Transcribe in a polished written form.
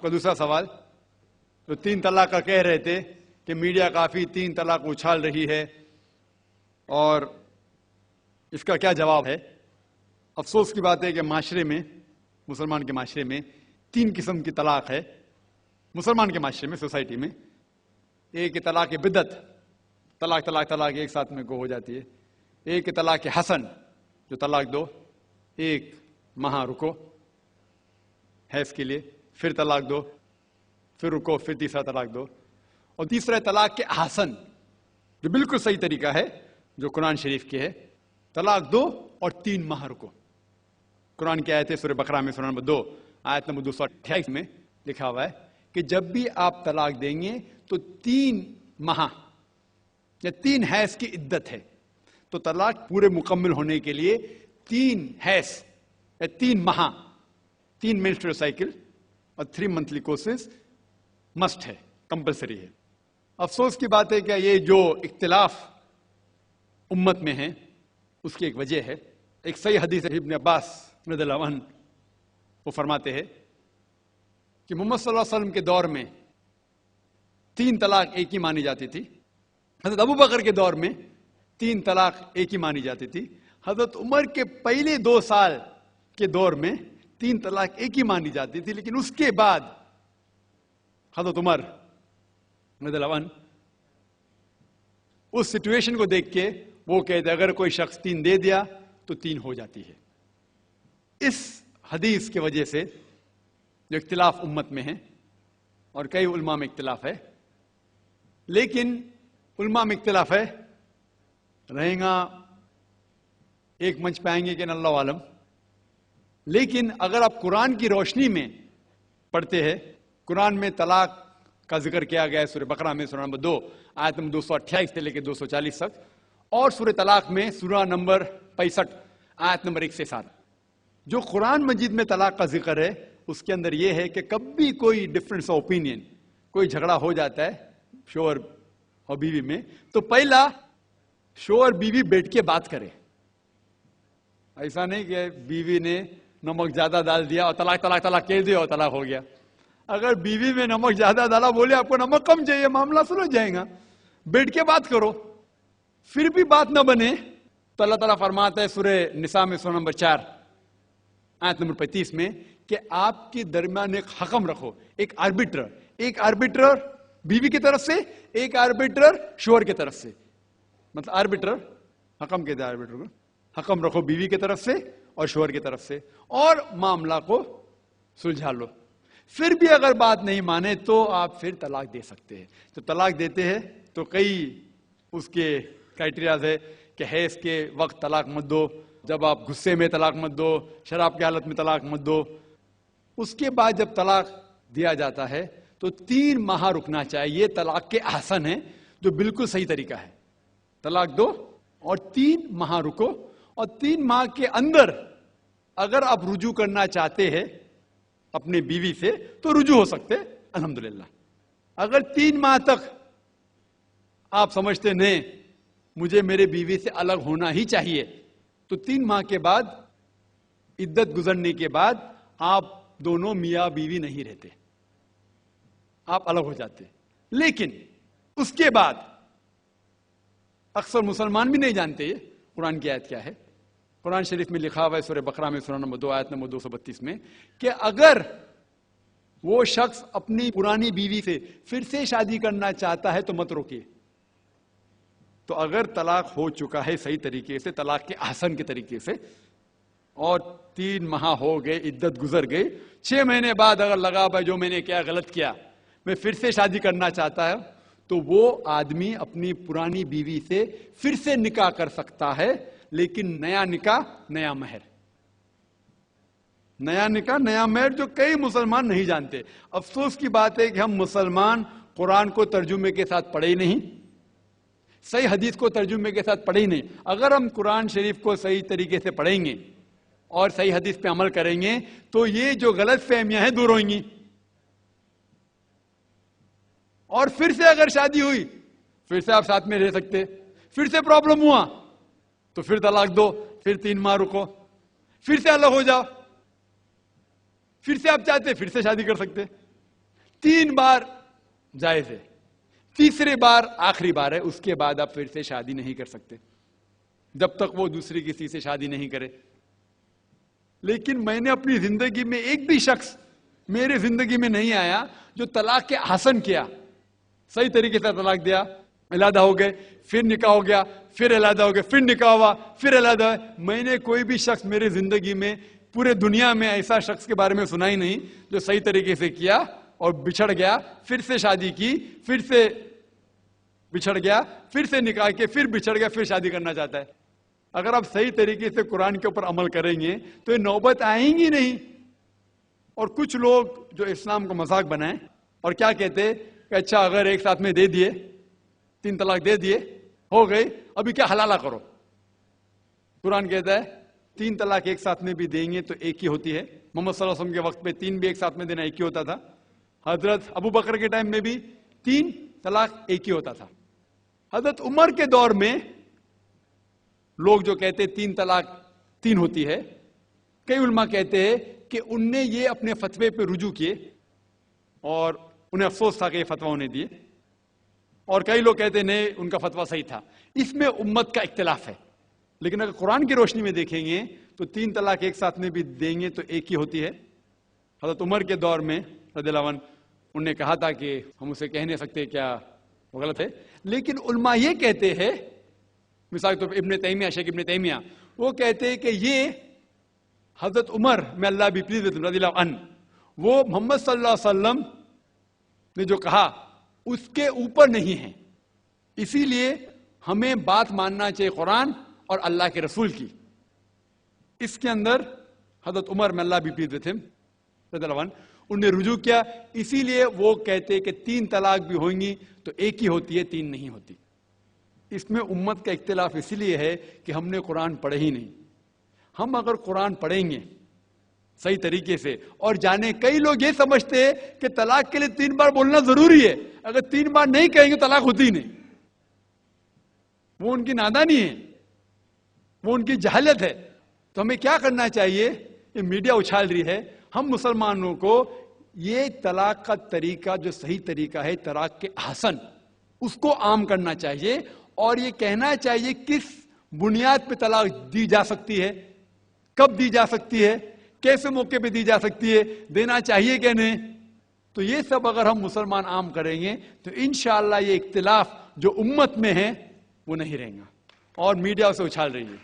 आपका दूसरा सवाल, तो 3 तलाक का कह रहे थे कि मीडिया काफी 3 तलाक उछाल रही है, और इसका क्या जवाब है? अफसोस की बात है कि माशरे में, मुसलमान के माशरे में 3 किस्म की तलाक है। मुसलमान के माशरे में, सोसाइटी में, एक तलाक बिदअत, तलाक तलाक तलाक एक साथ में हो जाती है। एक तलाक हसन, जो तलाक दो, एक माह रुको हैज के लिए, फिर तलाक दो, फिर रुको, फिर तीसरा तलाक दो। और तीसरा तलाक के हसन, जो बिल्कुल सही तरीका है, जो कुरान शरीफ की है, तलाक दो और 3 माह रुको। कुरान की आयत है सूरह बकरा में, सूरह नंबर 2 आयत नंबर 228 में लिखा हुआ है कि जब भी आप तलाक देंगे तो 3 माह या 3 हैज की इद्दत है। तो तलाक पूरे मुकम्मल होने के लिए 3 हैज या 3 माह, 3 मेंस्ट्रुअल साइकिल और 3 मंथली कोर्सेज मस्ट है, कंपलसरी है। अफसोस की बात है कि ये जो इख्तिलाफ उम्मत में है उसकी एक वजह है। एक सही हदीस है, इब्न अब्बास रज़ियल्लाहु अन्हु वो फरमाते हैं कि मोहम्मद सल्लल्लाहु अलैहि वसल्लम के दौर में 3 तलाक एक ही मानी जाती थी। हजरत अबू बकर के दौर में 3 तलाक एक ही मानी जाती थी। हजरत उमर के पहले 2 साल के दौर में 3 तलाक एक ही मानी जाती थी, लेकिन उसके बाद हजरत उमर रज़ियल्लाहु अन्हु उस सिचुएशन को देख के वो कहते अगर कोई शख्स 3 दे दिया तो 3 हो जाती है। इस हदीस की वजह से जो इख्तिलाफ उम्मत में है, और कई उलमा में इख्तिलाफ है, लेकिन उलमा में इख्तिलाफ है, रहेगा एक मंच पे आएंगे कि अल्लाह आलम। लेकिन अगर आप कुरान की रोशनी में पढ़ते हैं, कुरान में तलाक का जिक्र किया गया है सूरह बकरा में, सूरह नंबर 2 आयत नंबर 228 से लेकर 240 तक, और सूरह तलाक में सूरह नंबर 65 आयत नंबर 1 से 7। जो कुरान मजीद में तलाक का जिक्र है उसके अंदर यह है कि कभी कोई डिफरेंस ऑफ ओपिनियन, कोई झगड़ा हो जाता है शोहर और बीवी में, तो पहला शोहर बीवी बैठ के बात करे। ऐसा नहीं कि बीवी ने नमक ज्यादा डाल दिया और तलाक तलाक तलाक कह दिया और तलाक हो गया। अगर बीवी में नमक ज्यादा डाला, बोले आपको नमक कम चाहिए, मामला सुलझ जाएगा, बैठ के बात करो। फिर भी बात न बने तो अल्लाह ताला फरमाता है सूरह निसा में सूरह नंबर 4 आयत नंबर 35 में कि आपके दरमियान एक हकम रखो, एक आर्बिट्रर बीवी की तरफ से, एक आर्बिट्रर शोहर की तरफ से। मतलब आर्बिट्रर, हकम कहते हैं आर्बिट्रर को, हकम रखो बीवी की तरफ से और शोहर की तरफ से, और मामला को सुलझा लो। फिर भी अगर बात नहीं माने तो आप फिर तलाक दे सकते हैं। तो तलाक देते हैं तो कई उसके क्राइटेरियाज है कि हैज के वक्त तलाक मत दो, जब आप गुस्से में तलाक मत दो, शराब की हालत में तलाक मत दो। उसके बाद जब तलाक दिया जाता है तो 3 माह रुकना चाहिए। तलाक के आसन है जो बिल्कुल सही तरीका है। तलाक दो और 3 माह रुको, और 3 माह के अंदर अगर आप रुजू करना चाहते हैं अपने बीवी से तो रुजू हो सकते, अल्हम्दुलिल्लाह। अगर 3 माह तक आप समझते नहीं मुझे मेरे बीवी से अलग होना ही चाहिए, तो 3 माह के बाद, इद्दत गुजरने के बाद आप दोनों मियां बीवी नहीं रहते, आप अलग हो जाते। लेकिन उसके बाद अक्सर मुसलमान भी नहीं जानते ये कुरान की आयत क्या है। कुरान शरीफ में लिखा हुआ है सूरह बकरा में सूरह नंबर 2 आयत नंबर 232 में कि अगर वो शख्स अपनी पुरानी बीवी से फिर से शादी करना चाहता है तो मत रोकिए। तो अगर तलाक हो चुका है सही तरीके से, तलाक के आसन के तरीके से, और 3 माह हो गए, इद्दत गुजर गई, 6 महीने बाद अगर लगा भाई जो मैंने क्या गलत किया, मैं फिर से शादी करना चाहता है, तो वो आदमी अपनी पुरानी बीवी से फिर से निकाह कर सकता है, लेकिन नया निकाह नया महर, नया निकाह नया महर, जो कई मुसलमान नहीं जानते। अफसोस की बात है कि हम मुसलमान कुरान को तर्जुमे के साथ पढ़े ही नहीं, सही हदीस को तर्जुमे के साथ पढ़े ही नहीं। अगर हम कुरान शरीफ को सही तरीके से पढ़ेंगे और सही हदीस पे अमल करेंगे तो ये जो गलत फहमियां हैं दूर होंगी। और फिर से अगर शादी हुई, फिर से आप साथ में रह सकते, फिर से प्रॉब्लम हुआ तो फिर तलाक दो, फिर 3 माह रुको, फिर से अलग हो जाओ, फिर से आप चाहते फिर से शादी कर सकते। 3 बार जायज है, तीसरे बार आखिरी बार है, उसके बाद आप फिर से शादी नहीं कर सकते जब तक वो दूसरी किसी से शादी नहीं करे। लेकिन मैंने अपनी जिंदगी में एक भी शख्स मेरे जिंदगी में नहीं आया जो तलाक के हसन किया, सही तरीके से तलाक दिया, अलहदा हो गए, फिर निकाह हो गया, फिर अलहदा हो गए, फिर निकाह हुआ, फिर अलहदा हुआ। मैंने कोई भी शख्स मेरे जिंदगी में पूरे दुनिया में ऐसा शख्स के बारे में सुना ही नहीं जो सही तरीके से किया और बिछड़ गया, फिर से शादी की, फिर से बिछड़ गया, फिर से निकाह के, फिर बिछड़ गया, फिर शादी करना चाहता है। अगर आप सही तरीके से कुरान के ऊपर अमल करेंगे तो ये नौबत आएंगी नहीं। और कुछ लोग जो इस्लाम को मजाक बनाए और क्या कहते कि अच्छा अगर एक साथ में दे दिए, 3 तलाक दे दिए, हो गई, अभी क्या हलाला करो। कुरान कहता है 3 तलाक एक साथ में भी देंगे तो एक ही होती है। मोहम्मद सल्लल्लाहु अलैहि वसल्लम के वक्त पे 3 भी एक साथ में देना एक ही होता था। हजरत अबू बकर के टाइम में भी 3 तलाक एक ही होता था। हजरत उमर के दौर में लोग जो कहते 3 तलाक 3 होती है, कई उलमा कहते हैं कि उनने ये अपने फतवे पे रुजू किए और उन्हें अफसोस था कि ये फतवा उन्हें दिए, और कई लोग कहते नहीं उनका फतवा सही था। इसमें उम्मत का इख्तिलाफ है। लेकिन अगर कुरान की रोशनी में देखेंगे तो 3 तलाक एक साथ में भी देंगे तो एक ही होती है। हजरत उमर के दौर में रज़ियल्लाहु अन्हु उन्होंने कहा था कि हम उसे कह नहीं सकते, क्या वो गलत है। लेकिन उलमा ये कहते हैं, मिसाल तो इब्न तैमिया, शेख इब्न तैमिया, वो कहते हैं कि ये हजरत उमर में अल्लाह भी प्लीज रज़ियल्लाहु अन्हु, वो मोहम्मद सल्लल्लाहु अलैहि वसल्लम ने जो कहा उसके ऊपर नहीं है, इसीलिए हमें बात मानना चाहिए कुरान और अल्लाह के रसूल की। इसके अंदर हजरत उमर में अल्लाह भी प्लीज थे रज़ियल्लाहु अन्हु, उन्हें रुजू किया, इसीलिए वो कहते कि 3 तलाक भी होंगी तो एक ही होती है, 3 नहीं होती। इसमें उम्मत का इख्तिलाफ इसलिए है कि हमने कुरान पढ़े ही नहीं। हम अगर कुरान पढ़ेंगे सही तरीके से और जाने, कई लोग ये समझते हैं कि तलाक के लिए 3 बार बोलना जरूरी है, अगर 3 बार नहीं कहेंगे तलाक होती ही नहीं। वो उनकी नादानी है, वो उनकी जहालत है। तो हमें क्या करना चाहिए, ये मीडिया उछाल रही है, हम मुसलमानों को ये तलाक का तरीका जो सही तरीका है तलाक के हसन, उसको आम करना चाहिए और ये कहना चाहिए किस बुनियाद पे तलाक दी जा सकती है, कब दी जा सकती है, कैसे मौके पे दी जा सकती है, देना चाहिए कि नहीं। तो ये सब अगर हम मुसलमान आम करेंगे तो इंशाअल्लाह ये इख्तिलाफ जो उम्मत में है वो नहीं रहेगा। और मीडिया उसे उछाल रही है।